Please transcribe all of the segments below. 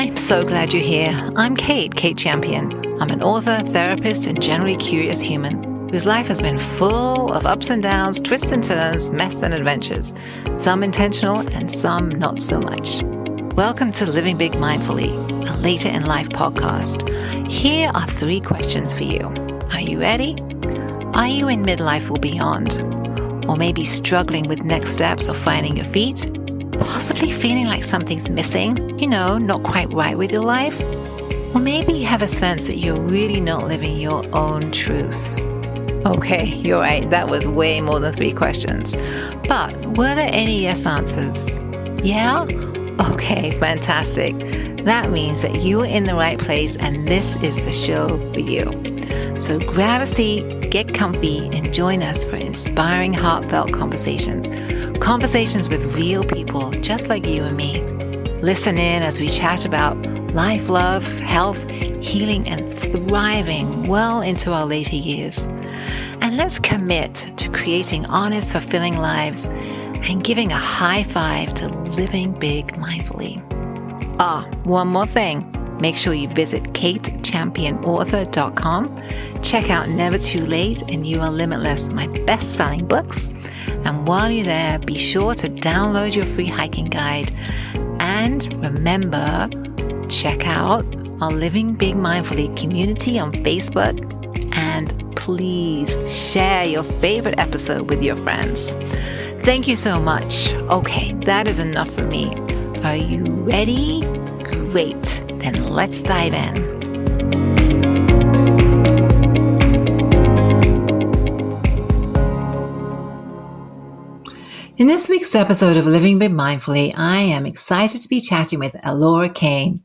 I'm so glad you're here. I'm Kate Champion. I'm an author, therapist, and generally curious human whose life has been full of ups and downs, twists and turns, mess and adventures, some intentional and some not so much. Welcome to Living Big Mindfully, a later in life podcast. Here are 3 questions for you. Are you ready? Are you in midlife or beyond? Or maybe struggling with next steps or finding your feet? Possibly feeling like something's missing, not quite right with your life? Or maybe you have a sense that you're really not living your own truth. Okay, you're right, that was way more than 3 questions. But were there any yes answers? Yeah? Okay, fantastic. That means that you are in the right place and this is the show for you. So grab a seat, get comfy, and join us for inspiring, heartfelt conversations. Conversations with real people just like you and me. Listen in as we chat about life, love, health, healing, and thriving well into our later years. And let's commit to creating honest, fulfilling lives and giving a high five to living big mindfully. One more thing. Make sure you visit katechampionauthor.com. Check out Never Too Late and You Are Limitless, my best-selling books. And while you're there, be sure to download your free hiking guide. And remember, check out our Living Big Mindfully community on Facebook. And please share your favorite episode with your friends. Thank you so much. Okay, that is enough for me. Are you ready? Great. Then let's dive in. In this week's episode of Living Big Mindfully, I am excited to be chatting with Elora Canne.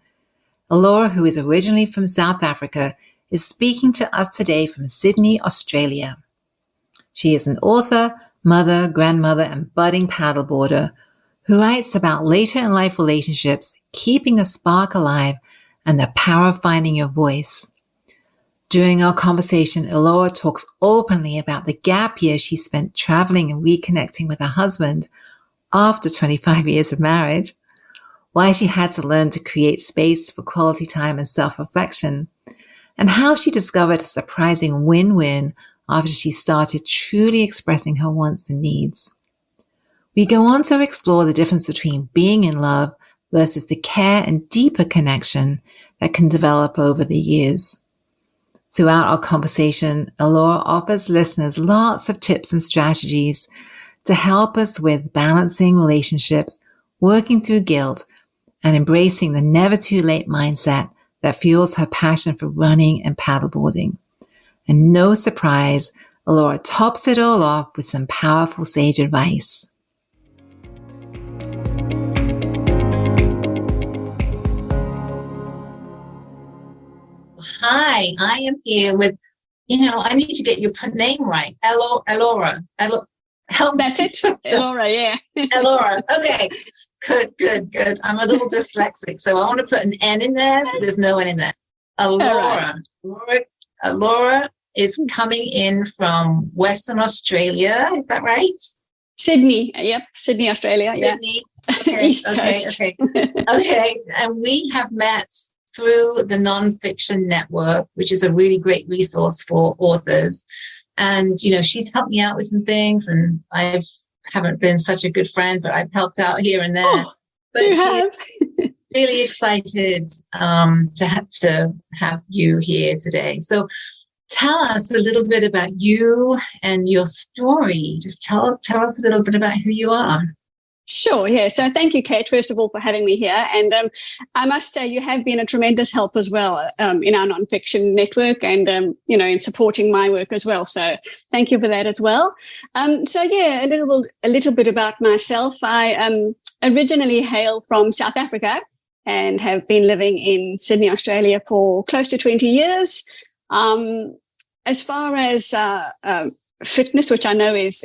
Elora, who is originally from South Africa, is speaking to us today from Sydney, Australia. She is an author, mother, grandmother, and budding paddleboarder who writes about later in life relationships, keeping the spark alive, and the power of finding your voice. During our conversation, Elora talks openly about the gap year she spent traveling and reconnecting with her husband after 25 years of marriage, why she had to learn to create space for quality time and self-reflection, and how she discovered a surprising win-win after she started truly expressing her wants and needs. We go on to explore the difference between being in love versus the care and deeper connection that can develop over the years. Throughout our conversation, Elora offers listeners lots of tips and strategies to help us with balancing relationships, working through guilt, and embracing the never too late mindset that fuels her passion for running and paddleboarding. And no surprise, Elora tops it all off with some powerful sage advice. Hi, I am here with, I need to get your name right. Elora. Help. That's it. Elora, yeah. Elora. Okay. Good. I'm a little dyslexic, so I want to put an N in there, but there's no N in there. Elora. Right. Elora is coming in from Western Australia. Is that right? Sydney. Yep. Sydney, Australia. Sydney. Yeah. Okay. East Coast. Okay. And we have met through the Nonfiction Network, which is a really great resource for authors. And, she's helped me out with some things, and I haven't been such a good friend, but I've helped out here and there. Oh, but she's really excited to have you here today. So tell us a little bit about you and your story. Just tell us a little bit about who you are. Sure, yeah. So thank you, Kate, first of all, for having me here. And I must say you have been a tremendous help as well in our Nonfiction Network and, in supporting my work as well. So thank you for that as well. A little bit about myself. I originally hail from South Africa and have been living in Sydney, Australia for close to 20 years. As far as fitness, which I know is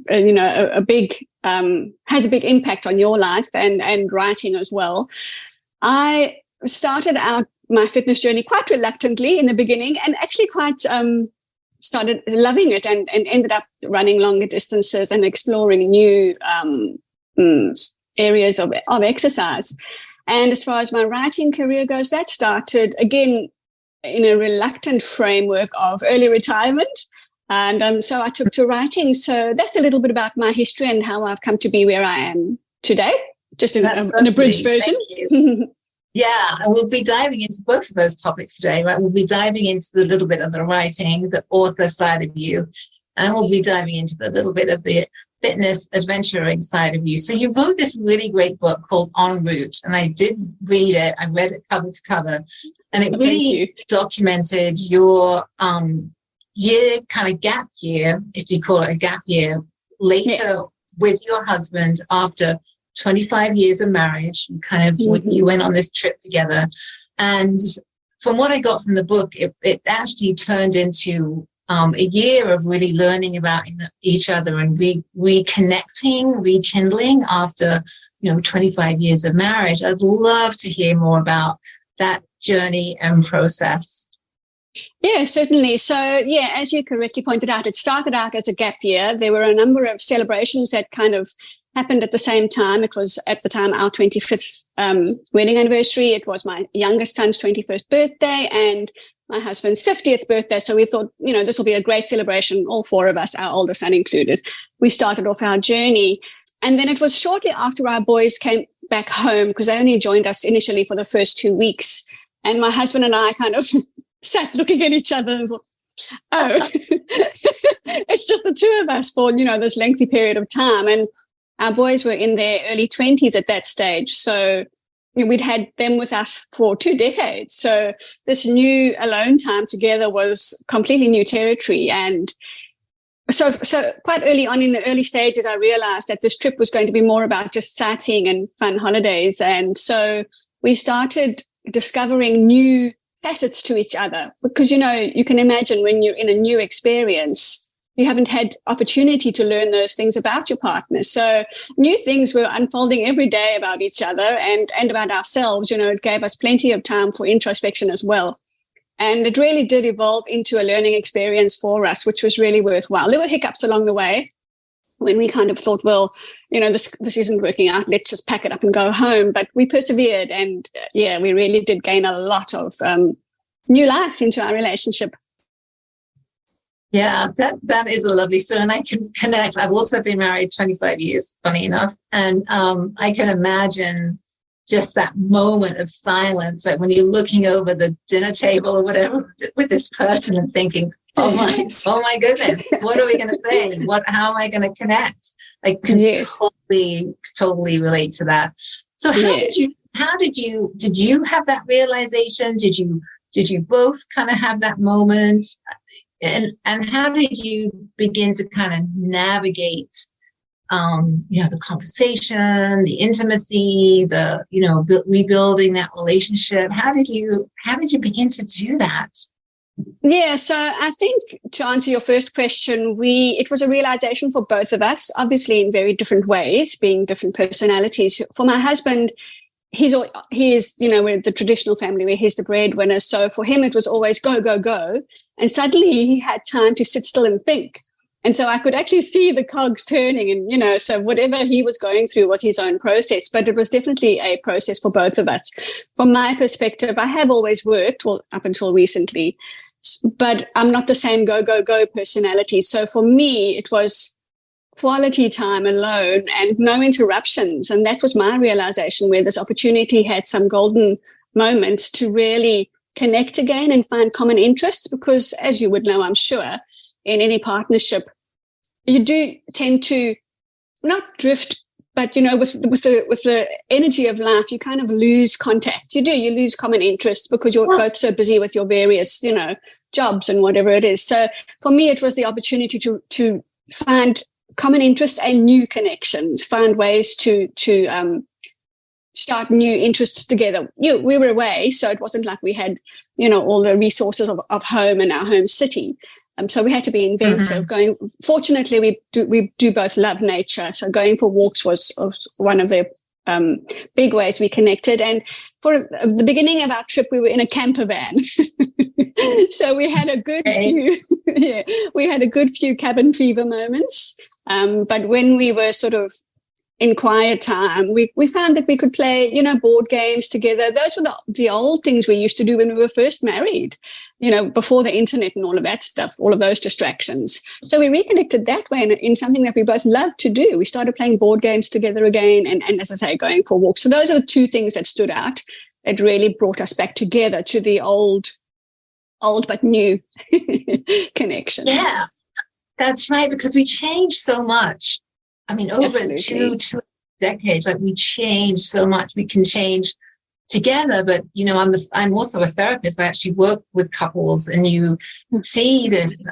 a big has a big impact on your life and writing as well. I started out my fitness journey quite reluctantly in the beginning, and actually quite started loving it, and ended up running longer distances and exploring new areas of exercise. And as far as my writing career goes, that started again in a reluctant framework of early retirement. And so I took to writing. So that's a little bit about my history and how I've come to be where I am today, just in an abridged version. Yeah, and we'll be diving into both of those topics today, right? We'll be diving into the little bit of the writing, the author side of you, and we'll be diving into the little bit of the fitness adventuring side of you. So you wrote this really great book called En Route, and I did read it. I read it cover to cover, and it really documented your year, kind of gap year, if you call it a gap year, later with your husband after 25 years of marriage. You kind of you went on this trip together, and from what I got from the book, it actually turned into a year of really learning about each other and reconnecting, rekindling after 25 years of marriage. I'd love to hear more about that journey and process. Yeah, certainly. So, as you correctly pointed out, it started out as a gap year. There were a number of celebrations that kind of happened at the same time. It was at the time our 25th wedding anniversary. It was my youngest son's 21st birthday and my husband's 50th birthday. So we thought, this will be a great celebration, all four of us, our older son included. We started off our journey. And then it was shortly after our boys came back home, because they only joined us initially for the first 2 weeks. And my husband and I kind of sat looking at each other and thought, it's just the two of us for, this lengthy period of time. And our boys were in their early 20s at that stage. So we'd had them with us for 2 decades. So this new alone time together was completely new territory. And so quite early on in the early stages, I realized that this trip was going to be more about just sightseeing and fun holidays. And so we started discovering new facets to each other, because, you can imagine when you're in a new experience, you haven't had opportunity to learn those things about your partner. So new things were unfolding every day about each other and about ourselves. It gave us plenty of time for introspection as well. And it really did evolve into a learning experience for us, which was really worthwhile. There were hiccups along the way when we kind of thought, well, this isn't working out. Let's just pack it up and go home. But we persevered. And we really did gain a lot of new life into our relationship. Yeah, that is a lovely story. And I can connect. I've also been married 25 years, funny enough. And I can imagine just that moment of silence, like when you're looking over the dinner table or whatever with this person and thinking, oh my goodness, what are we going to say? How am I going to connect? I can totally relate to that. So did you have that realization? Did you both kind of have that moment? And how did you begin to kind of navigate, the conversation, the intimacy, the, rebuilding that relationship? How did you begin to do that? Yeah, so I think to answer your first question, it was a realization for both of us, obviously in very different ways, being different personalities. For my husband, he is, we're the traditional family where he's the breadwinner. So for him, it was always go, go, go. And suddenly he had time to sit still and think. And so I could actually see the cogs turning and, so whatever he was going through was his own process, but it was definitely a process for both of us. From my perspective, I have always worked, well, up until recently, but I'm not the same go, go, go personality. So for me, it was quality time alone and no interruptions. And that was my realization, where this opportunity had some golden moments to really connect again and find common interests, because as you would know, I'm sure, in any partnership, you do tend to not drift, but, with the energy of life, you kind of lose contact. You lose common interests because you're both so busy with your various, jobs and whatever it is. So for me, it was the opportunity to find common interests and new connections, find ways to start new interests together. We were away, so it wasn't like we had, all the resources of home and our home city. So we had to be inventive. Fortunately, we do both love nature. So going for walks was one of the big ways we connected. And for the beginning of our trip, we were in a camper van. So we had a good few, we had a good few cabin fever moments. But when we were sort of in quiet time, we found that we could play, board games together. Those were the old things we used to do when we were first married, before the internet and all of that stuff, all of those distractions. So we reconnected that way in something that we both loved to do. We started playing board games together again, and as I say, going for walks. So those are the two things that stood out. It really brought us back together to the old but new connections. Yeah, that's right, because we changed so much. I mean, over two decades, like we changed so much. We can change together, but I'm also a therapist. I actually work with couples, and you see this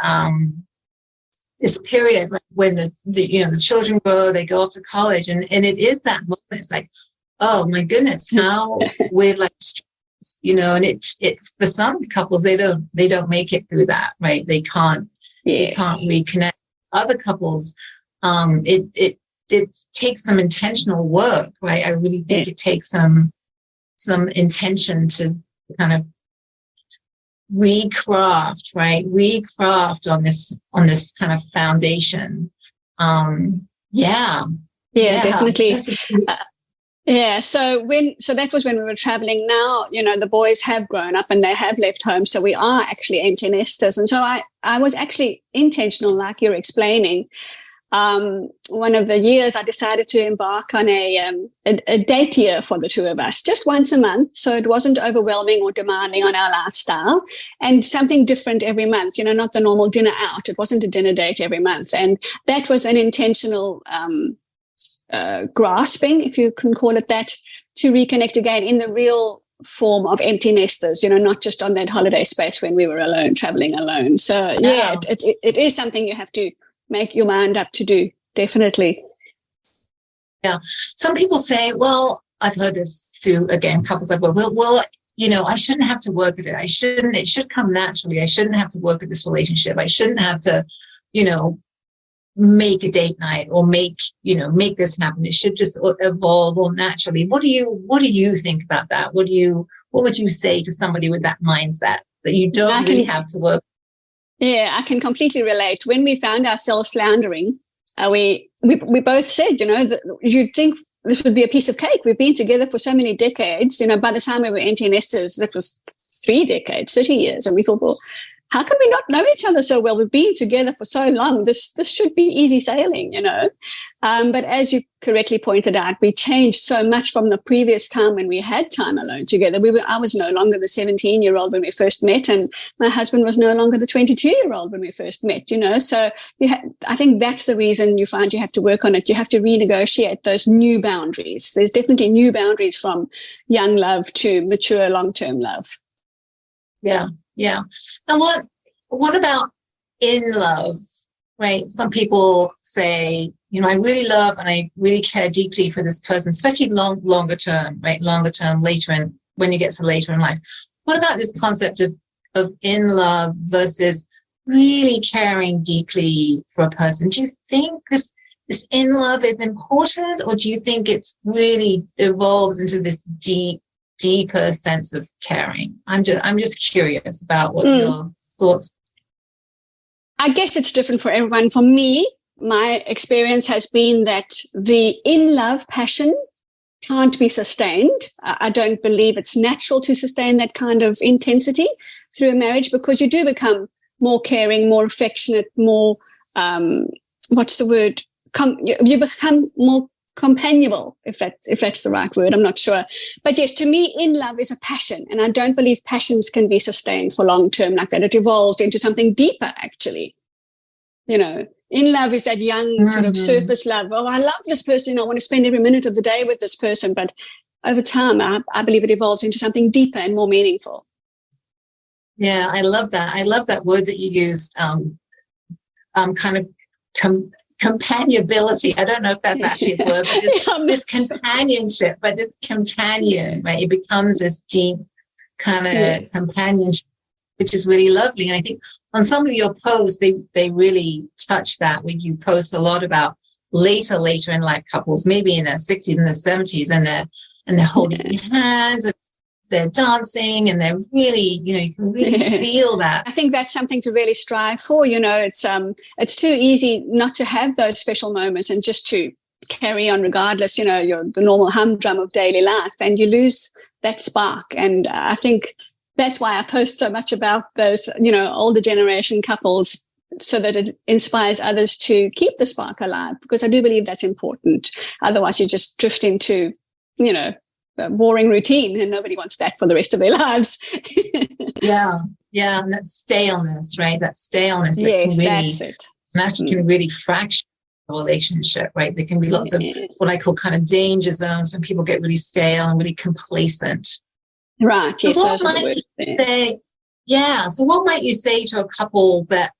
this period when the children grow, they go off to college, and it is that moment. It's like, oh my goodness, how we're like, and it's for some couples they don't make it through that, right? They can't reconnect. Other couples, it takes some intentional work, right? I really think it takes some intention to kind of recraft on this kind of foundation. Definitely. So that was when we were traveling. Now, the boys have grown up and they have left home. So we are actually empty nesters. And so I was actually intentional, like you're explaining. One of the years I decided to embark on a date year for the two of us, just once a month. So it wasn't overwhelming or demanding on our lifestyle, and something different every month, not the normal dinner out. It wasn't a dinner date every month. And that was an intentional grasping, if you can call it that, to reconnect again in the real form of empty nesters, not just on that holiday space when we were alone, traveling alone. So it is something you have to make your mind up to do. Definitely. Yeah. Some people say, well, I've heard this through, again, couples I've worked with, well, I shouldn't have to work at it. It should come naturally. I shouldn't have to work at this relationship. I shouldn't have to, make a date night or make this happen. It should just evolve all naturally. What do you think about that? What would you say to somebody with that mindset that you don't really have to work? Yeah, I can completely relate. When we found ourselves floundering, we both said, you'd think this would be a piece of cake. We've been together for so many decades. By the time we were empty nesters, that was 3 decades, 30 years. And we thought, well, how can we not know each other so well? We've been together for so long. This should be easy sailing, But as you correctly pointed out, we changed so much from the previous time when we had time alone together. I was no longer the 17-year-old when we first met, and my husband was no longer the 22-year-old when we first met, So I think that's the reason you find you have to work on it. You have to renegotiate those new boundaries. There's definitely new boundaries from young love to mature long-term love. Yeah. Yeah. And what about in love, right? Some people say, I really love and I really care deeply for this person, especially longer term, right? Longer term, when you get to later in life. What about this concept of in love versus really caring deeply for a person? Do you think this in love is important, or do you think it's really evolves into this deeper sense of caring? I'm just curious about what your thoughts. I guess it's different for everyone. For me, my experience has been that the in-love passion can't be sustained. I don't believe it's natural to sustain that kind of intensity through a marriage, because you do become more caring, more affectionate, more, what's the word? You become more companionable, if that's the right word. I'm not sure. But yes, to me, in love is a passion. And I don't believe passions can be sustained for long term like that. It evolves into something deeper, actually. In love is that young sort of surface love. Oh, I love this person. I want to spend every minute of the day with this person. But over time, I believe it evolves into something deeper and more meaningful. Yeah, I love that. I love that word that you used, kind of companionability. I don't know if that's actually a word, but this companionship, but this companion, right? It becomes this deep kind of companionship, which is really lovely. And I think on some of your posts, they really touch that, when you post a lot about later in life couples, maybe in their 60s and their 70s, and they're holding hands and they're dancing, and they're really, you can really feel that. I think that's something to really strive for. It's too easy not to have those special moments and just to carry on regardless, the normal humdrum of daily life, and you lose that spark. And I think that's why I post so much about those, older generation couples, so that it inspires others to keep the spark alive, because I do believe that's important. Otherwise, you just drift into, a boring routine, and nobody wants that for the rest of their lives. Yeah. And that staleness, right? That staleness. Yes, that's it. And actually can really fracture a relationship, right? There can be lots of what I call kind of danger zones when people get really stale and really complacent. Right. So yes, what might you say? Yeah. So what might you say to a couple that,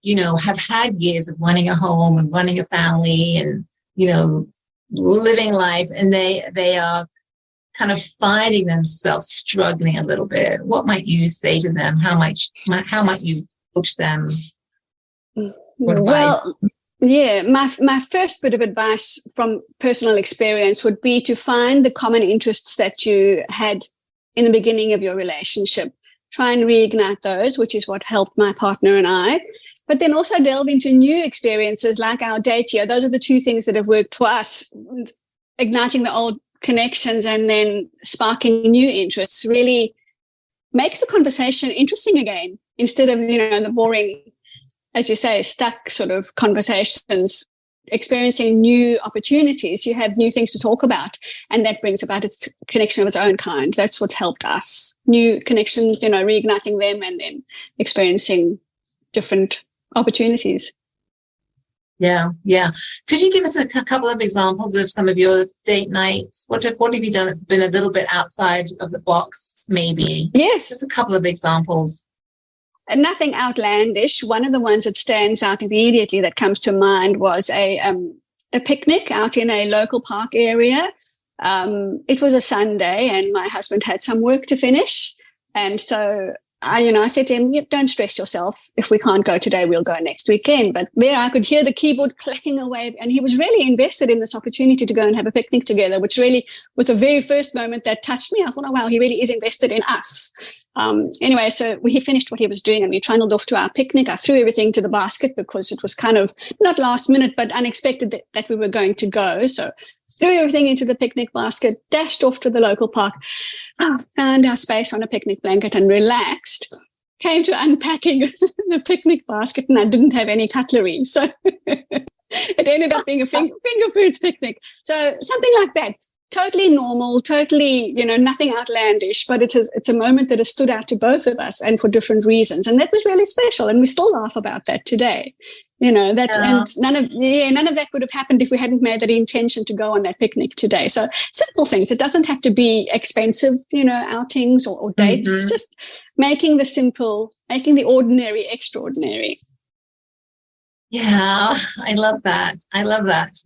have had years of running a home and running a family and, living life, and they are kind of finding themselves struggling a little bit? What might you say to them? How might you coach them? Well, yeah, my first bit of advice from personal experience would be to find the common interests that you had in the beginning of your relationship. Try and reignite those, which is what helped my partner and I. But then also delve into new experiences like our date year. Those are the two things that have worked for us. Igniting the old connections and then sparking new interests really makes the conversation interesting again, instead of, the boring, as you say, stuck sort of conversations. Experiencing new opportunities, you have new things to talk about, and that brings about its connection of its own kind. That's what's helped us. New connections, reigniting them and then experiencing different opportunities. Yeah. Could you give us a couple of examples of some of your date nights? What have you done that's been a little bit outside of the box, maybe? Yes. Just a couple of examples. Nothing outlandish. One of the ones that stands out immediately that comes to mind was a picnic out in a local park area. It was a Sunday, and my husband had some work to finish. And so I said to him, don't stress yourself. If we can't go today, we'll go next weekend. But there I could hear the keyboard clicking away, and he was really invested in this opportunity to go and have a picnic together, which really was the very first moment that touched me. I thought, oh, wow, he really is invested in us. Anyway, so he finished what he was doing, and we trundled off to our picnic. I threw everything to the basket because it was kind of not last minute, but unexpected that we were going to go. So threw everything into the picnic basket, dashed off to the local park, found our space on a picnic blanket and relaxed. Came to unpacking the picnic basket, and I didn't have any cutlery. So it ended up being a finger foods picnic. So something like that. Totally normal, totally, nothing outlandish, but it's a moment that has stood out to both of us, and for different reasons. And that was really special. And we still laugh about that today. And none of that would have happened if we hadn't made that intention to go on that picnic today. So simple things. It doesn't have to be expensive, outings or dates. Mm-hmm. It's just making the ordinary extraordinary. Yeah, I love that.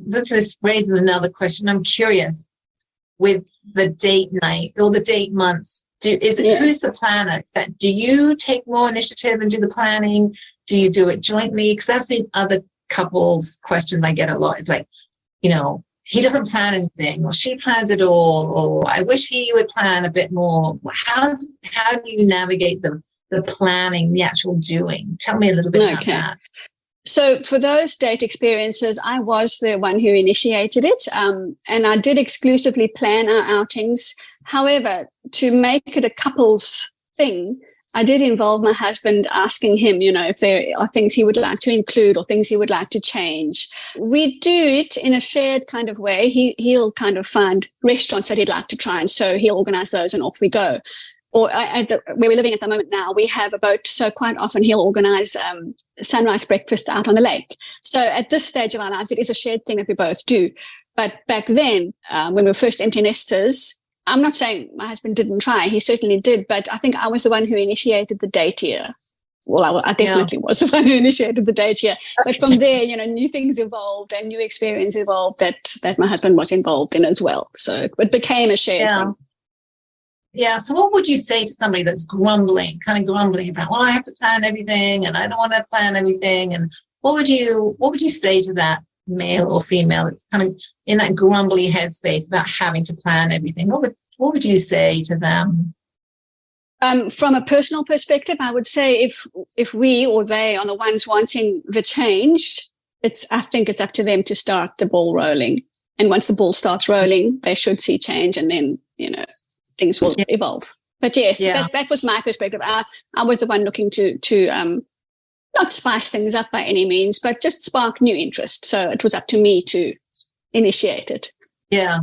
This raises another question. I'm curious. With the date night or the date months, who's the planner? Do you take more initiative and do the planning? Do you do it jointly? Because that's the other couples question I get a lot. Is like, he doesn't plan anything, or she plans it all, or I wish he would plan a bit more. How do you navigate the planning, the actual doing? Tell me a little bit about that. So for those date experiences, I was the one who initiated it, and I did exclusively plan our outings. However, to make it a couple's thing, I did involve my husband, asking him, if there are things he would like to include or things he would like to change. We do it in a shared kind of way. He'll kind of find restaurants that he'd like to try, and so he'll organize those and off we go. Or where we're living at the moment now, we have a boat, so quite often he'll organise sunrise breakfasts out on the lake. So at this stage of our lives, it is a shared thing that we both do. But back then, when we were first empty nesters, I'm not saying my husband didn't try, he certainly did, but I think I was the one who initiated the date year. Well, I definitely was the one who initiated the date year. But from there, new things evolved and new experience evolved that my husband was involved in as well. So it became a shared thing. Yeah. So what would you say to somebody that's grumbling about, well, I have to plan everything and I don't want to plan everything? And what would you say to that male or female that's kind of in that grumbly headspace about having to plan everything? What would you say to them? From a personal perspective, I would say if we or they are the ones wanting the change, I think it's up to them to start the ball rolling. And once the ball starts rolling, they should see change, and then, things will evolve. But yes, that was my perspective. I was the one looking to not spice things up by any means, but just spark new interest. So it was up to me to initiate it. Yeah.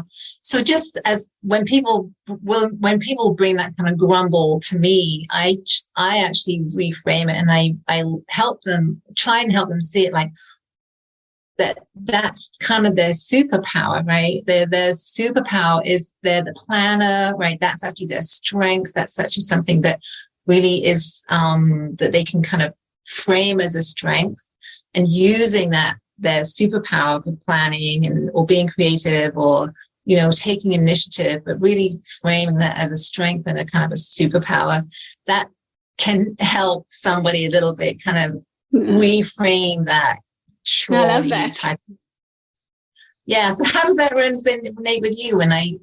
So just as when people bring that kind of grumble to me, I actually reframe it, and I try and help them see it like that's kind of their superpower, right? Their superpower is they're the planner, right? That's actually their strength. That's actually something that really is that they can kind of frame as a strength, and using that their superpower for planning or being creative or taking initiative, but really framing that as a strength and a kind of a superpower that can help somebody a little bit kind of reframe that. I love that. So how does that resonate with you when I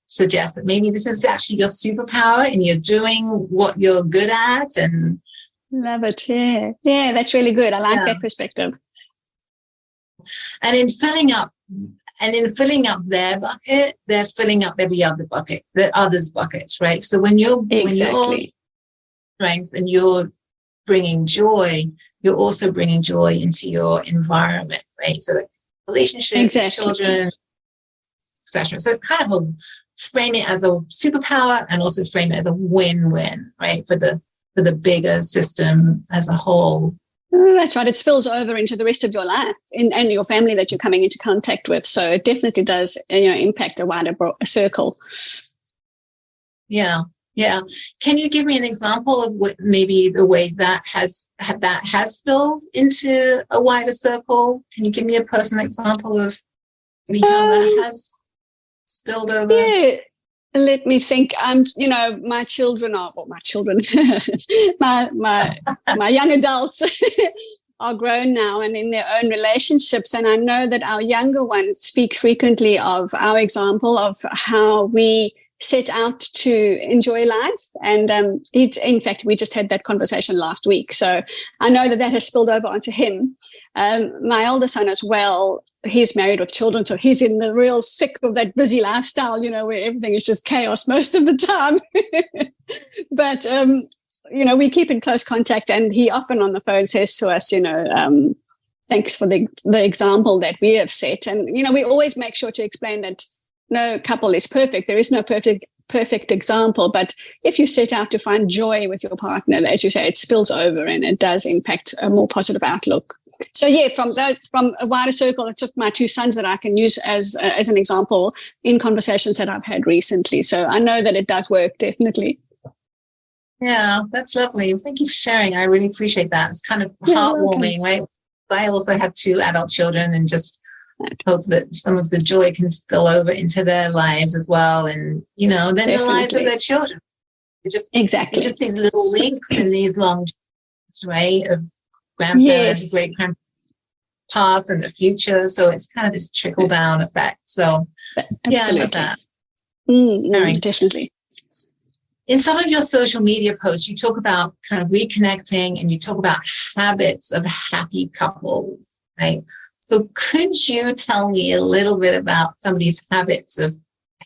suggest that maybe this is actually your superpower and you're doing what you're good at? And love it. Yeah, that's really good. I like that perspective. And in filling up their bucket, they're filling up every other bucket, the others' buckets, right? So when you're strength and you're bringing joy, you're also bringing joy into your environment, right? So relationships, children, etc. So it's kind of frame it as a superpower and also frame it as a win-win, right? For the bigger system as a whole. That's right. It spills over into the rest of your life and your family that you're coming into contact with. So it definitely does, impact a wider circle. Yeah. Can you give me an example of what maybe the way that has spilled into a wider circle? Can you give me a personal example of maybe how that has spilled over? Yeah. Let me think. My children my young adults are grown now and in their own relationships. And I know that our younger ones speak frequently of our example of how we set out to enjoy life. And in fact, we just had that conversation last week. So I know that has spilled over onto him. My older son as well, he's married with children, so he's in the real thick of that busy lifestyle, where everything is just chaos most of the time. But, we keep in close contact, and he often on the phone says to us, thanks for the example that we have set. And, we always make sure to explain that no couple is perfect. There is no perfect example. But if you set out to find joy with your partner, as you say, it spills over and it does impact a more positive outlook. So from a wider circle, it's just my two sons that I can use as an example in conversations that I've had recently. So I know that it does work, definitely. Yeah, that's lovely. Thank you for sharing. I really appreciate that. It's kind of heartwarming, right? I also have 2 adult children, and just hope that some of the joy can spill over into their lives as well, and then definitely. The lives of their children. Just these little links in these long journeys, right? Of grandparents, great grandparents, past and the future. So it's kind of this trickle down effect. So absolutely. I love that. Definitely. In some of your social media posts, you talk about kind of reconnecting, and you talk about habits of happy couples, right? So could you tell me a little bit about some of these habits of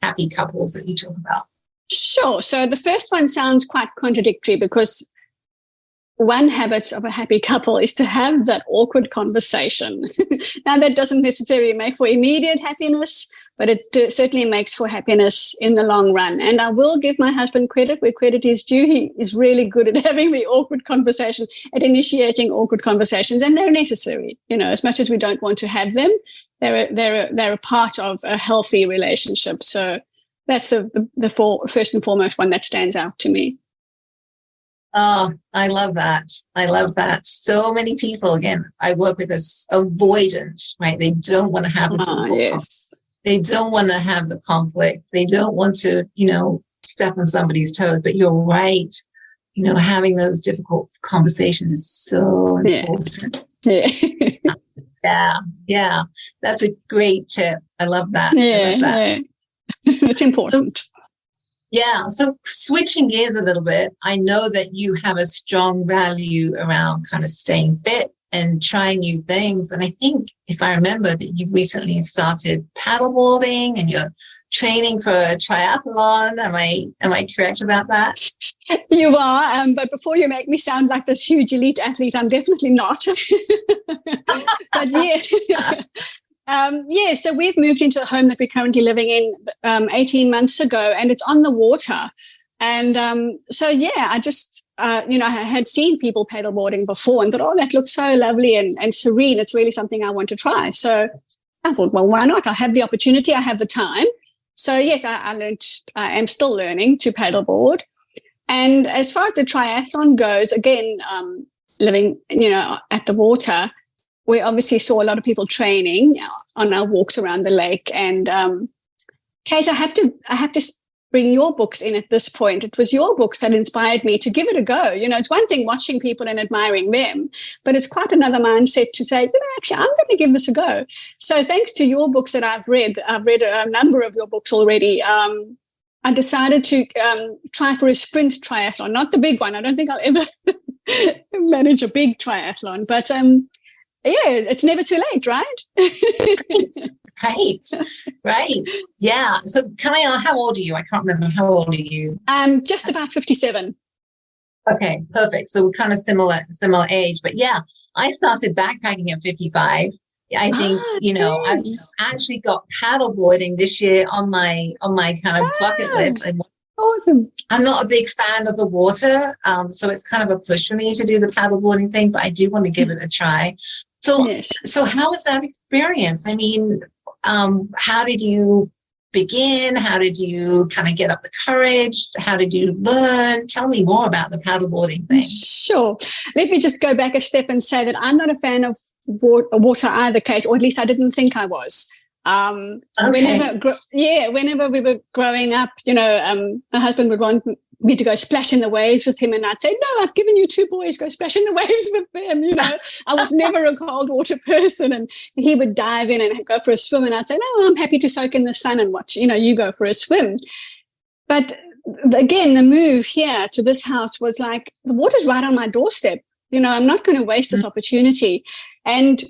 happy couples that you talk about? Sure. So the first one sounds quite contradictory, because one habit of a happy couple is to have that awkward conversation. Now, that doesn't necessarily make for immediate happiness, but it certainly makes for happiness in the long run. And I will give my husband credit where credit is due. He is really good at having the awkward conversation, at initiating awkward conversations, and they're necessary. As much as we don't want to have them, they're a part of a healthy relationship. So that's the first and foremost one that stands out to me. Oh, I love that. So many people, again, I work with this avoidant, right? They don't want to have the difficult They don't want to have the conflict. They don't want to, step on somebody's toes. But you're right. Having those difficult conversations is so important. Yeah. That's a great tip. I love that. It's important. So switching gears a little bit, I know that you have a strong value around kind of staying fit and try new things. And I think, if I remember, that you've recently started paddleboarding and you're training for a triathlon. Am I correct about that? You are, but before you make me sound like this huge elite athlete, I'm definitely not. But yeah. So we've moved into the home that we're currently living in 18 months ago, and it's on the water. And I just, I had seen people paddleboarding before and thought, oh, that looks so lovely and serene. It's really something I want to try. So I thought, well, why not? I have the opportunity. I have the time. So yes, I am still learning to paddleboard. And as far as the triathlon goes, again, living, at the water, we obviously saw a lot of people training on our walks around the lake. And Kate, I have to bring your books in at this point. It was your books that inspired me to give it a go. It's one thing watching people and admiring them, but it's quite another mindset to say, actually, I'm going to give this a go. So thanks to your books that I've read a number of your books already. I decided to try for a sprint triathlon, not the big one. I don't think I'll ever manage a big triathlon, but it's never too late, right? Right. Yeah. So can I ask, how old are you? I can't remember. How old are you? Just about 57. Okay, perfect. So we're kind of similar age. But yeah, I started backpacking at 55. I think, I've actually got paddleboarding this year on my kind of bucket list. And awesome. I'm not a big fan of the water, so it's kind of a push for me to do the paddleboarding thing, but I do want to give it a try. So, yes. So how was that experience? I mean, how did you begin? How did you kind of get up the courage? How did you learn? Tell me more about the paddleboarding thing. Sure. Let me just go back a step and say that I'm not a fan of water either, Kate, or at least I didn't think I was. Okay. Whenever we were growing up, my husband would want me to go splash in the waves with him, and I'd say, no, I've given you two boys, go splash in the waves with them. I was never a cold water person, and he would dive in and go for a swim, and I'd say, no, I'm happy to soak in the sun and watch, you go for a swim. But again, the move here to this house was like, the water's right on my doorstep. I'm not going to waste this opportunity. And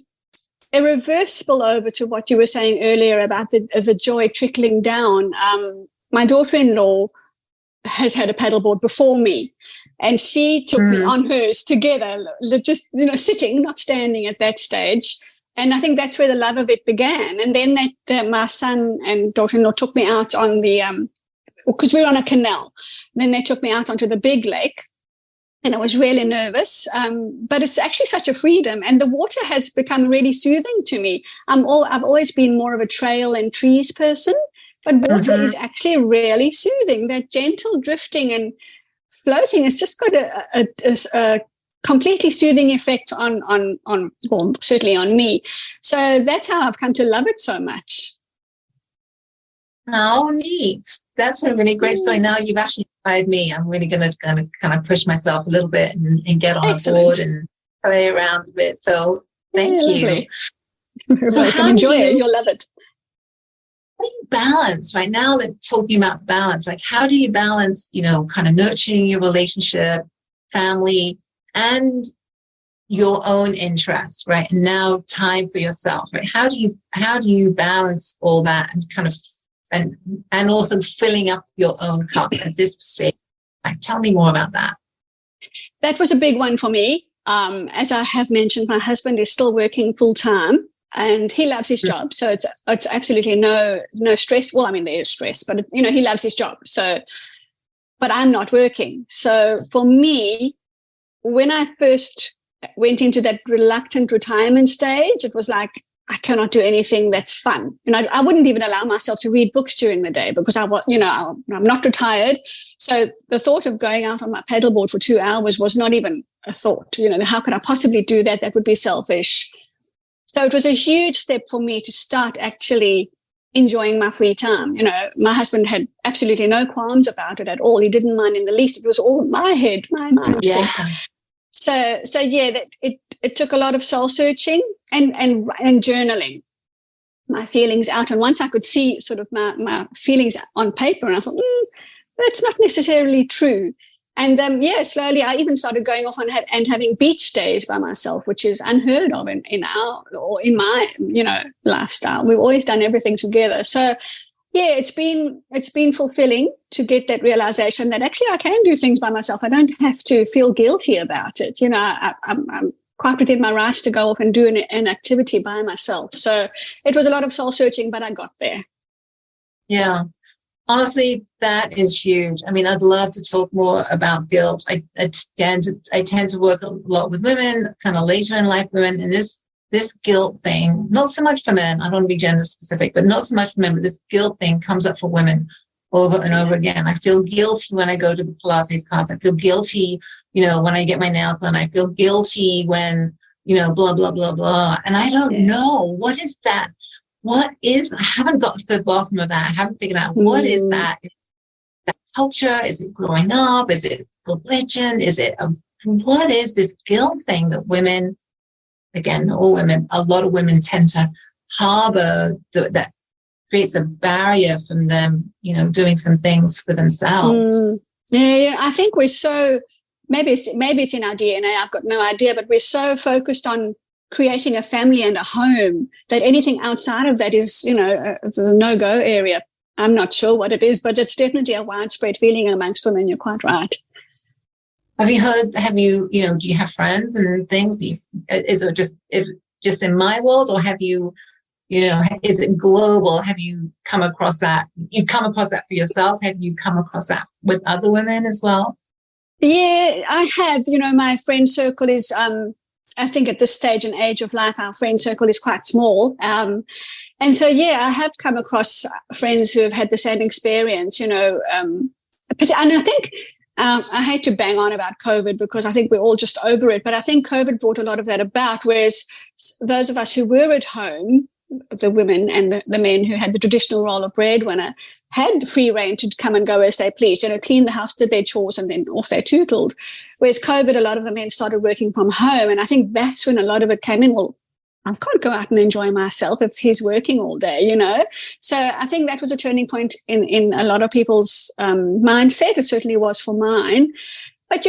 a reverse spillover to what you were saying earlier about the joy trickling down. My daughter-in-law has had a paddleboard before me, and she took me on hers together, just, sitting, not standing at that stage. And I think that's where the love of it began. And then my son and daughter-in-law took me out on because we were on a canal. Then they took me out onto the big lake, and I was really nervous. But it's actually such a freedom, and the water has become really soothing to me. I've always been more of a trail and trees person, but water is actually really soothing. That gentle drifting and floating has just got a completely soothing effect on certainly on me. So that's how I've come to love it so much. Oh, neat. That's a really great story. Now you've actually inspired me. I'm really going to kind of push myself a little bit and get on a board and play around a bit. So thank you. So how enjoy it. You'll love it. How do you balance right now? That talking about balance, like how do you balance, kind of nurturing your relationship, family, and your own interests, right? And now time for yourself, right? How do you balance all that and kind of and also filling up your own cup at this stage? Like, tell me more about that. That was a big one for me. As I have mentioned, my husband is still working full time, and he loves his job. So it's absolutely no stress. Well, I mean, there is stress, but he loves his job. So, but I'm not working. So for me, when I first went into that reluctant retirement stage, it was like, I cannot do anything that's fun. I wouldn't even allow myself to read books during the day because I'm not retired. So the thought of going out on my paddleboard for 2 hours was not even a thought. How could I possibly do that? That would be selfish. So it was a huge step for me to start actually enjoying my free time. My husband had absolutely no qualms about it at all. He didn't mind in the least. It was all my head, my mindset. Yeah. So yeah, it took a lot of soul searching and journaling my feelings out. And once I could see sort of my feelings on paper, and I thought, that's not necessarily true, And slowly I even started going off and having beach days by myself, which is unheard of in our, or in my, lifestyle. We've always done everything together. So yeah, it's been fulfilling to get that realization that actually I can do things by myself. I don't have to feel guilty about it. I'm quite within my rights to go off and do an activity by myself. So it was a lot of soul searching, but I got there. Yeah. Honestly, that is huge. I mean, I'd love to talk more about guilt. I tend to work a lot with women, kind of later in life women, and this guilt thing, not so much for men, I don't want to be gender specific, but not so much for men, but this guilt thing comes up for women over and over again. I feel guilty when I go to the Pilates class. I feel guilty, when I get my nails done. I feel guilty when, blah, blah, blah, blah. And I don't know, what is that? I haven't got to the bottom of that. I haven't figured out what is that? Is that culture? Is it growing up? Is it religion? What is this guilt thing that women, again, all women, a lot of women tend to harbor that creates a barrier from them, doing some things for themselves. Yeah, I think we're so, maybe it's in our DNA, I've got no idea, but we're so focused on creating a family and a home that anything outside of that is, a no-go area. I'm not sure what it is, but it's definitely a widespread feeling amongst women. You're quite right. Do you have friends and things? Is it just in my world, or have you, is it global? Have you come across that? You've come across that for yourself. Have you come across that with other women as well? Yeah, I have. My friend circle is, I think at this stage and age of life, our friend circle is quite small. And so, I have come across friends who have had the same experience, and I think, I hate to bang on about COVID because I think we're all just over it, but I think COVID brought a lot of that about, whereas those of us who were at home, the women and the men who had the traditional role of breadwinner, had free reign to come and go as they pleased, clean the house, did their chores, and then off they tootled. Whereas COVID, a lot of the men started working from home. And I think that's when a lot of it came in. Well, I can't go out and enjoy myself if he's working all day, So I think that was a turning point in a lot of people's mindset. It certainly was for mine. But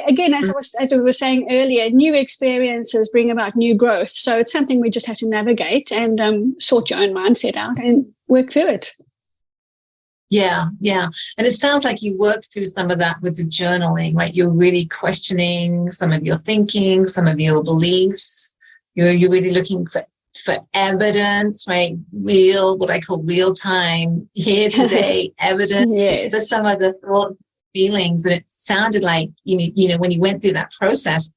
again, as we were saying earlier, new experiences bring about new growth. So it's something we just have to navigate and sort your own mindset out and work through it. Yeah. And it sounds like you worked through some of that with the journaling, right? You're really questioning some of your thinking, some of your beliefs. You're really looking for evidence, right? What I call real time, here today evidence for some of the thoughts, feelings. And it sounded like, when you went through that process,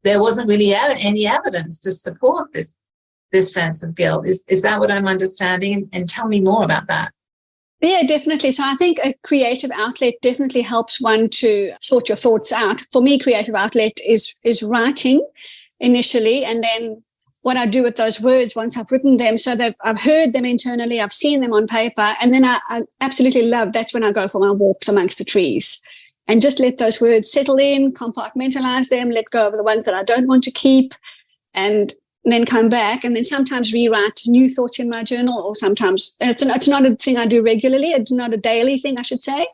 there wasn't really any evidence to support this sense of guilt. Is that what I'm understanding? And tell me more about that. Yeah, definitely. So I think a creative outlet definitely helps one to sort your thoughts out. For me, creative outlet is writing initially, and then what I do with those words once I've written them, so that I've heard them internally, I've seen them on paper, and then I absolutely love, that's when I go for my walks amongst the trees and just let those words settle in, compartmentalize them, let go of the ones that I don't want to keep, and then come back and then sometimes rewrite new thoughts in my journal, or sometimes it's not a thing I do regularly. It's not a daily thing, I should say.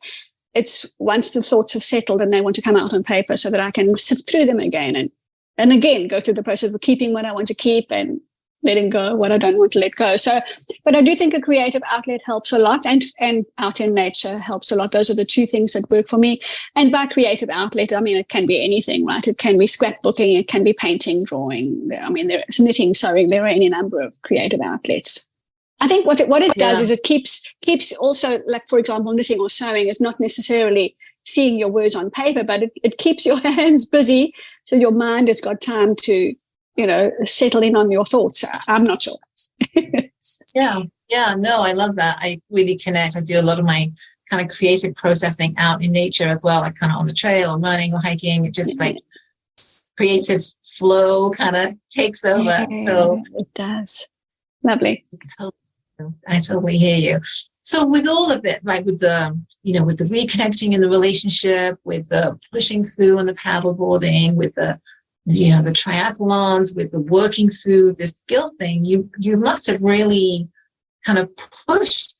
It's once the thoughts have settled and they want to come out on paper so that I can sift through them again and again go through the process of keeping what I want to keep and letting go what I don't want to let go. So, but I do think a creative outlet helps a lot, and out in nature helps a lot. Those are the two things that work for me. And by creative outlet, I mean, it can be anything, right? It can be scrapbooking, it can be painting, drawing. I mean, there's knitting, sewing. There are any number of creative outlets. I think what it does is it keeps also, like, for example, knitting or sewing is not necessarily seeing your words on paper, but it keeps your hands busy, so your mind has got time to settle in on your thoughts. I'm not sure. Yeah. No, I love that. I really connect. I do a lot of my kind of creative processing out in nature as well, like kind of on the trail or running or hiking. It just like creative flow kind of takes over. Yeah, so it does. Lovely. I totally hear you. So with all of it, right, with the reconnecting in the relationship, with the pushing through on the paddle boarding, with the triathlons, with the working through this guilt thing, you must have really kind of pushed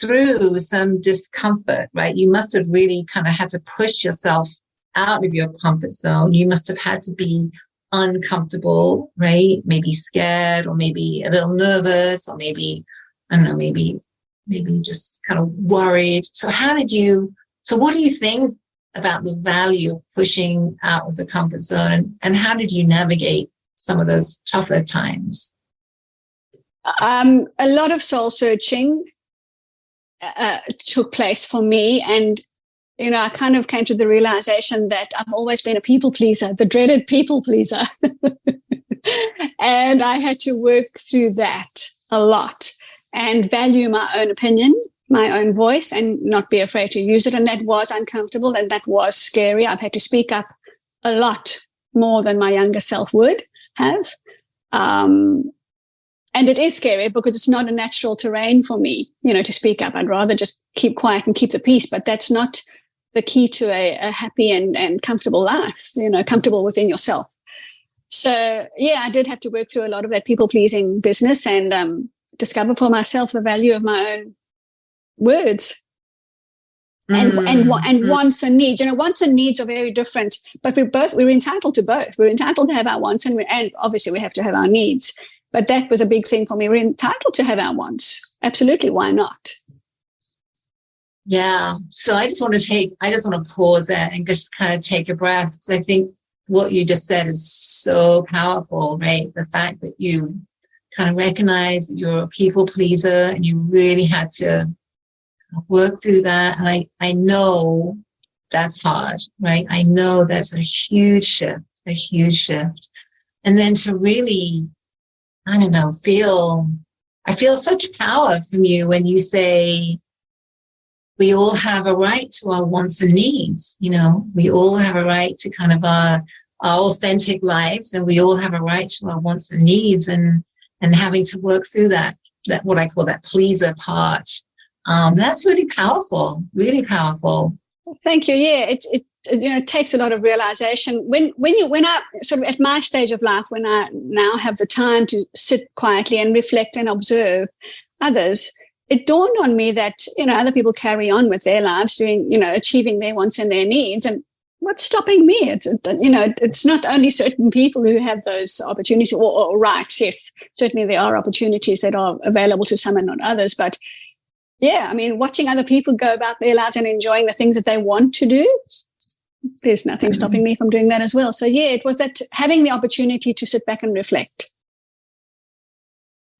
through some discomfort, right? You must have really kind of had to push yourself out of your comfort zone. You must have had to be uncomfortable, right? Maybe scared, or maybe a little nervous, or maybe, I don't know, maybe just kind of worried. So what do you think about the value of pushing out of the comfort zone, and how did you navigate some of those tougher times? A lot of soul searching took place for me, and I kind of came to the realization that I've always been a people pleaser, the dreaded people pleaser. And I had to work through that a lot and value my own opinion, my own voice, and not be afraid to use it. And that was uncomfortable, and that was scary. I've had to speak up a lot more than my younger self would have. And it is scary because it's not a natural terrain for me, to speak up. I'd rather just keep quiet and keep the peace, but that's not the key to a happy and comfortable life, comfortable within yourself. So, yeah, I did have to work through a lot of that people-pleasing business and discover for myself the value of my own words and wants and needs. Wants and needs are very different, but we're entitled to both. We're entitled to have our wants, and obviously we have to have our needs. But that was a big thing for me. We're entitled to have our wants. Absolutely. Why not? Yeah. So I just want to pause there and just kind of take a breath, because I think what you just said is so powerful, right? The fact that you kind of recognize that you're a people pleaser and you really had to work through that. And I know that's hard, right? I know that's a huge shift. And then to really, I don't know, I feel such power from you when you say we all have a right to our wants and needs. We all have a right to kind of our authentic lives, and we all have a right to our wants and needs, and having to work through that what I call that pleaser part. That's really powerful, really powerful. Thank you. Yeah, it takes a lot of realization when I sort of at my stage of life, when I now have the time to sit quietly and reflect and observe others, it dawned on me that other people carry on with their lives, doing achieving their wants and their needs, and what's stopping me? It's not only certain people who have those opportunities or rights. Yes, certainly there are opportunities that are available to some and not others, but yeah, I mean, watching other people go about their lives and enjoying the things that they want to do, there's nothing stopping me from doing that as well. So yeah, it was that having the opportunity to sit back and reflect.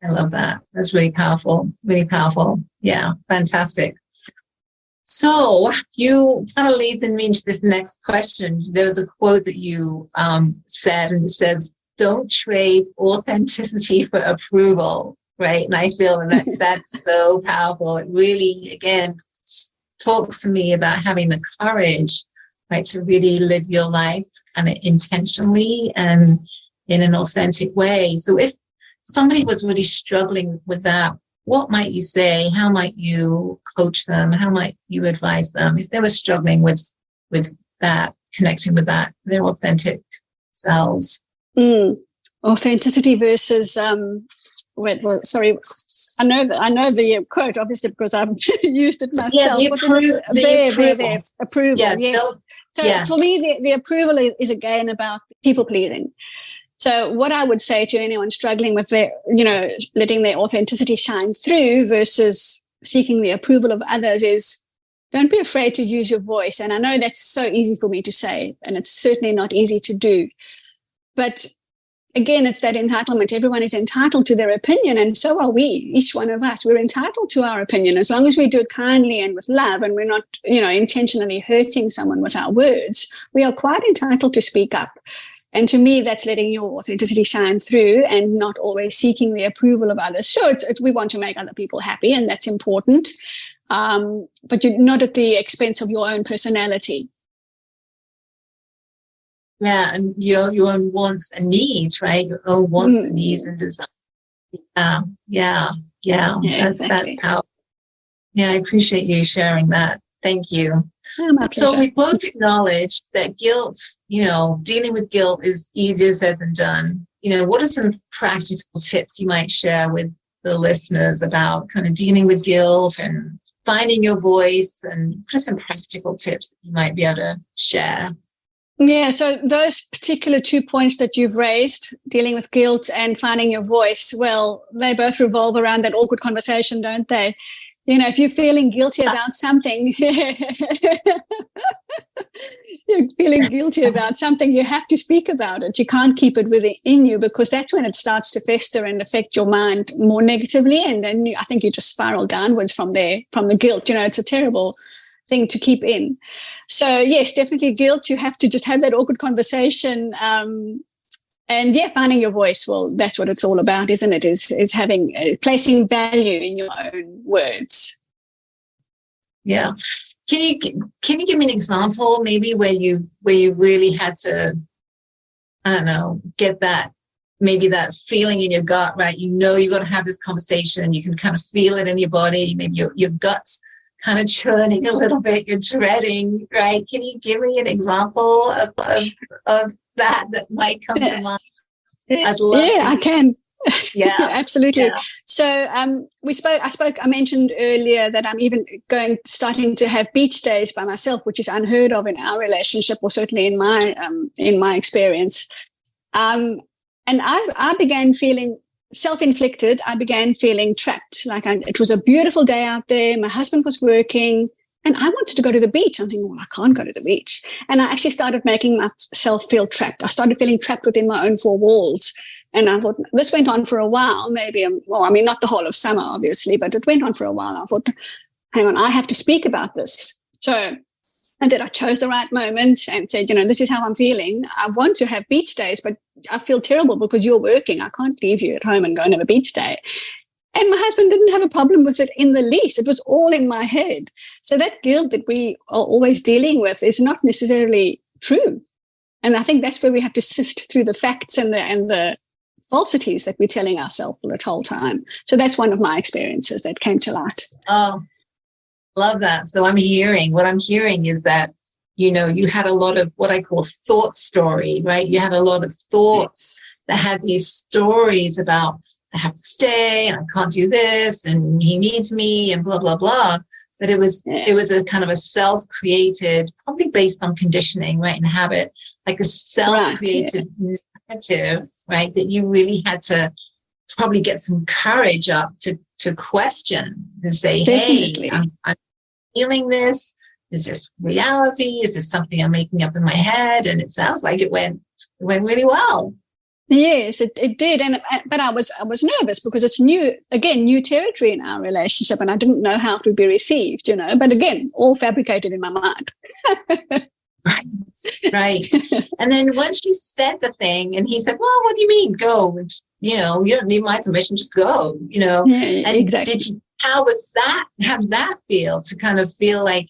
I love that. That's really powerful. Really powerful. Yeah, fantastic. So you kind of leads me into this next question. There was a quote that you said, and it says, "Don't trade authenticity for approval." Right. And I feel that's so powerful. It really, again, talks to me about having the courage, right, to really live your life and intentionally and in an authentic way. So if somebody was really struggling with that, what might you say? How might you coach them? How might you advise them if they were struggling with that, connecting with that, their authentic selves? Authenticity versus sorry, I know the quote obviously because I've used it myself. The approval. Yeah, yes. For me, the approval is again about people pleasing. So what I would say to anyone struggling with their, letting their authenticity shine through versus seeking the approval of others is, don't be afraid to use your voice. And I know that's so easy for me to say, and it's certainly not easy to do. But again, it's that entitlement. Everyone is entitled to their opinion, and so are we, each one of us. We're entitled to our opinion as long as we do it kindly and with love, and we're not, intentionally hurting someone with our words. We are quite entitled to speak up. And to me, that's letting your authenticity shine through and not always seeking the approval of others. Sure, we want to make other people happy, and that's important, but you're not at the expense of your own personality. Yeah, and your own wants and needs, right? Your own wants and needs and desires. Yeah. That's powerful. Yeah, I appreciate you sharing that. Thank you. So we both acknowledged that guilt, dealing with guilt is easier said than done. What are some practical tips you might share with the listeners about kind of dealing with guilt and finding your voice, and just some practical tips that you might be able to share. Yeah, so those particular 2 points that you've raised, dealing with guilt and finding your voice, well, they both revolve around that awkward conversation, don't they? You know, if you're feeling guilty about something, you're feeling guilty about something, you have to speak about it. You can't keep it within you, because that's when it starts to fester and affect your mind more negatively. And then I think you just spiral downwards from there, from the guilt. You know, it's a terrible thing to keep in. So yes, definitely guilt. You have to just have that awkward conversation. And yeah, finding your voice. Well, that's what it's all about, isn't it? Is having placing value in your own words. Yeah. Can you give me an example, maybe where you really had to, I don't know, get that, maybe that feeling in your gut, right? You know, you got to have this conversation. You can kind of feel it in your body. Maybe your gut's kind of churning a little bit. You're dreading, right? Can you give me an example of that might come to mind? I'd love to. I can. Yeah, absolutely. Yeah. So I mentioned earlier that I'm even starting to have beach days by myself, which is unheard of in our relationship, or certainly in my experience. And I began feeling self-inflicted. I began feeling trapped. It was a beautiful day out there. My husband was working, and I wanted to go to the beach. I'm thinking, well, I can't go to the beach. And I actually started making myself feel trapped. I started feeling trapped within my own four walls. And I thought, this went on for a while, maybe, not the whole of summer, obviously, but it went on for a while. I thought, hang on, I have to speak about this. So I chose the right moment and said, this is how I'm feeling. I want to have beach days, but I feel terrible because you're working. I can't leave you at home and go and have a beach day. And my husband didn't have a problem with it in the least. It was all in my head. So that guilt that we are always dealing with is not necessarily true. And I think that's where we have to sift through the facts and the falsities that we're telling ourselves the whole time. So that's one of my experiences that came to light. Oh, love that. So what I'm hearing is that, you had a lot of what I call thought story, right? You had a lot of thoughts that had these stories about, I have to stay and I can't do this and he needs me and blah, blah, blah. But it was a kind of a self-created, something based on conditioning, right? And habit, like a self-created narrative, right? That you really had to probably get some courage up to question and say, Definitely. hey, I'm feeling this. Is this reality? Is this something I'm making up in my head? And it sounds like it went really well. Yes, it did. But I was nervous because it's new territory in our relationship, and I didn't know how it would be received, but again, all fabricated in my mind. Right. And then once you said the thing and he said, well, what do you mean? Go. And, you don't need my permission, just go, Yeah, and exactly. How did that feel, to kind of feel like,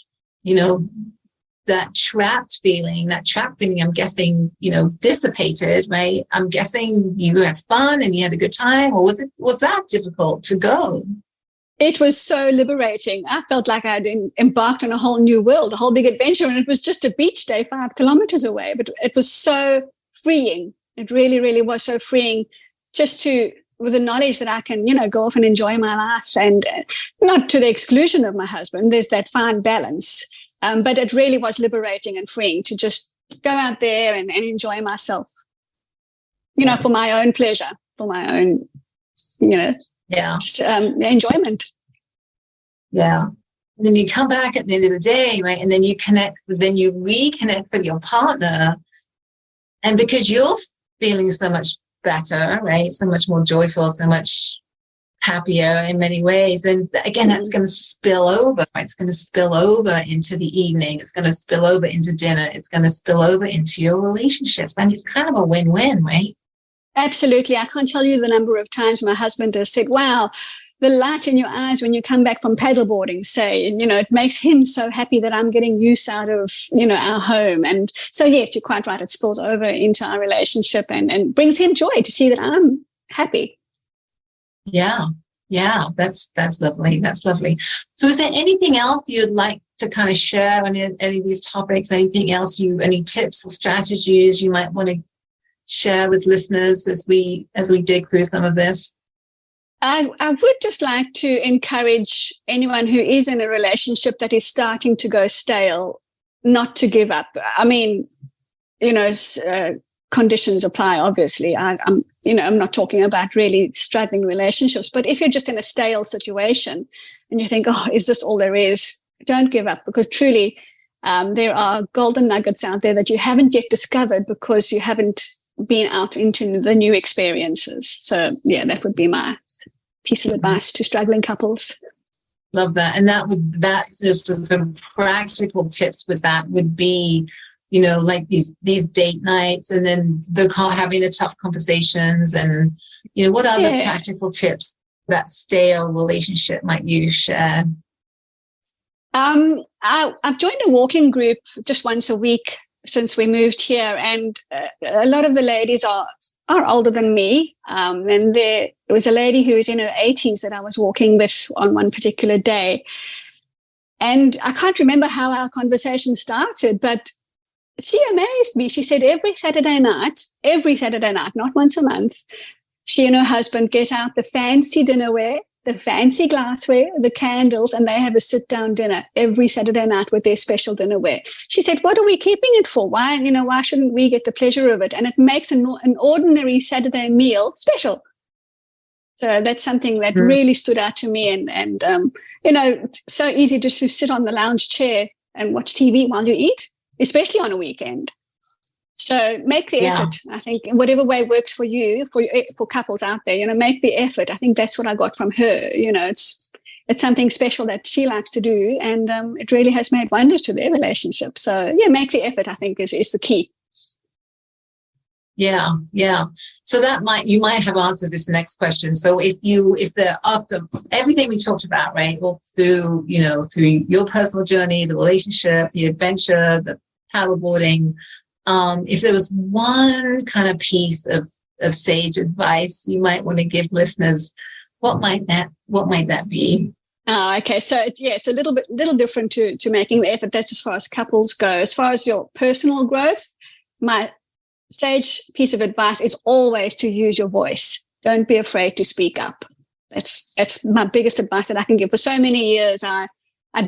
that trapped feeling, I'm guessing, dissipated, right? I'm guessing you had fun and you had a good time, or was that difficult to go? It was so liberating. I felt like I'd embarked on a whole new world, a whole big adventure, and it was just a beach day 5 kilometers away, but it was so freeing. It really, really was so freeing, just with the knowledge that I can, go off and enjoy my life, and not to the exclusion of my husband. There's that fine balance. But it really was liberating and freeing to just go out there and enjoy myself, for my own pleasure, for my own, enjoyment. Yeah. And then you come back at the end of the day, right? And then you reconnect with your partner. And because you're feeling so much better, right? So much more joyful, so much happier in many ways. And again, that's going to spill over. It's going to spill over into the evening. It's going to spill over into dinner. It's going to spill over into your relationships. And it's kind of a win-win, right? Absolutely. I can't tell you the number of times my husband has said, wow, the light in your eyes when you come back from paddleboarding, say, and, it makes him so happy that I'm getting use out of, our home. And so, yes, you're quite right. It spills over into our relationship and brings him joy to see that I'm happy. Yeah. That's lovely. That's lovely. So is there anything else you'd like to kind of share on any of these topics? Anything else any tips or strategies you might want to share with listeners as we dig through some of this? I would just like to encourage anyone who is in a relationship that is starting to go stale not to give up. I mean, conditions apply, obviously. I'm not talking about really struggling relationships, but if you're just in a stale situation and you think, oh, is this all there is? Don't give up, because truly there are golden nuggets out there that you haven't yet discovered because you haven't been out into the new experiences. So yeah, that would be my piece of advice to struggling couples. Love that. And that's just some practical tips with that would be, like these date nights, and then having the tough conversations, and, what other practical tips that stale relationship might you share? I've joined a walking group just once a week since we moved here, and a lot of the ladies are older than me. And there was a lady who was in her 80s that I was walking with on one particular day. And I can't remember how our conversation started, but she amazed me. She said every Saturday night, not once a month, she and her husband get out the fancy dinnerware, the fancy glassware, the candles, and they have a sit-down dinner every Saturday night with their special dinnerware. She said, what are we keeping it for? Why shouldn't we get the pleasure of it? And it makes an ordinary Saturday meal special. So that's something that really stood out to me. And it's so easy just to sit on the lounge chair and watch TV while you eat, especially on a weekend. So make the effort. I think in whatever way works for you, for couples out there, make the effort. I think that's what I got from her. It's something special that she likes to do, and it really has made wonders to their relationship. So yeah, make the effort, I think, is the key. Yeah. So you might have answered this next question. So after everything we talked about, right, all through your personal journey, the relationship, the adventure, the paddleboarding, if there was one kind of piece of sage advice you might want to give listeners, what might that be? Oh, okay. So it's a little different to making the effort. That's as far as couples go. As far as your personal growth, my sage piece of advice is always to use your voice. Don't be afraid to speak up. That's my biggest advice that I can give. For so many years, I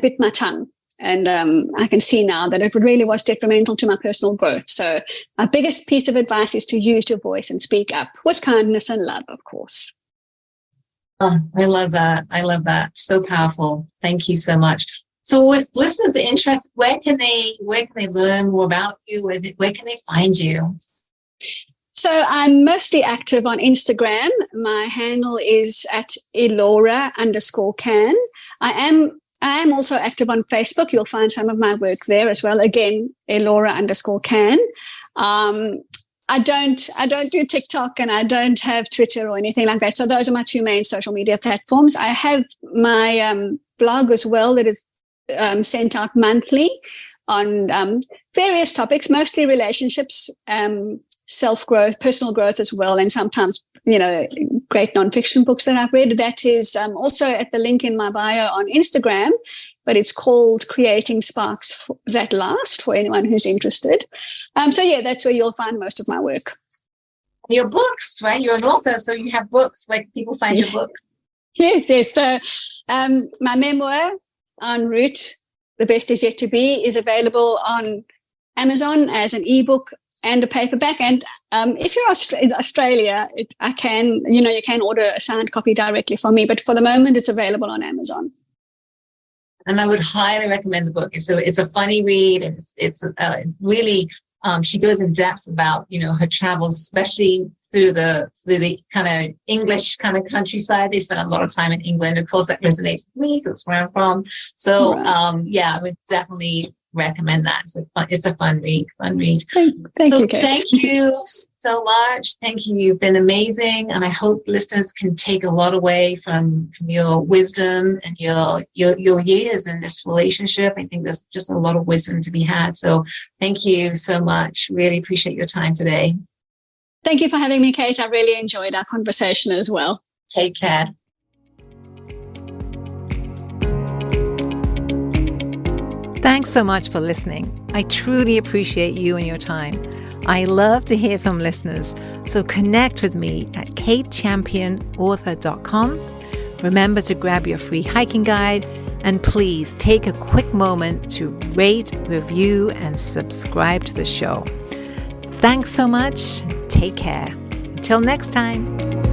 bit my tongue. And I can see now that it really was detrimental to my personal growth. So my biggest piece of advice is to use your voice and speak up with kindness and love, of course. Oh, I love that. So powerful. Thank you so much. So if listeners are interested, where can they learn more about you? Where can they find you? So I'm mostly active on Instagram. My handle is at Elora_Canne. I am also active on Facebook. You'll find some of my work there as well. Again, Elora_Canne. I don't do TikTok, and I don't have Twitter or anything like that. So those are my two main social media platforms. I have my blog as well that is sent out monthly on various topics, mostly relationships, self-growth, personal growth as well, and sometimes, great nonfiction books that I've read. That is also at the link in my bio on Instagram, but it's called Creating Sparks That Last for anyone who's interested. That's where you'll find most of my work. Your books, right? You're an author, so you have books. Where can people find your books? Yes. So my memoir, En Route, The Best Is Yet to Be, is available on Amazon as an ebook and a paperback. And if you're in Australia, you can order a signed copy directly from me. But for the moment, it's available on Amazon. And I would highly recommend the book. It's a funny read, and it's really. She goes in depth about her travels, especially through the kind of English kind of countryside. They spent a lot of time in England. Of course, that resonates with me. That's where I'm from. So I would definitely recommend that. So it's a fun read. Thank you, Kate. Thank you so much. Thank you. You've been amazing, and I hope listeners can take a lot away from your wisdom and your years in this relationship. I think there's just a lot of wisdom to be had. So thank you so much. Really appreciate your time today. Thank you for having me, Kate. I really enjoyed our conversation as well. Take care. Thanks so much for listening. I truly appreciate you and your time. I love to hear from listeners, so connect with me at katechampionauthor.com. Remember to grab your free hiking guide, and please take a quick moment to rate, review, and subscribe to the show. Thanks so much. Take care. Until next time.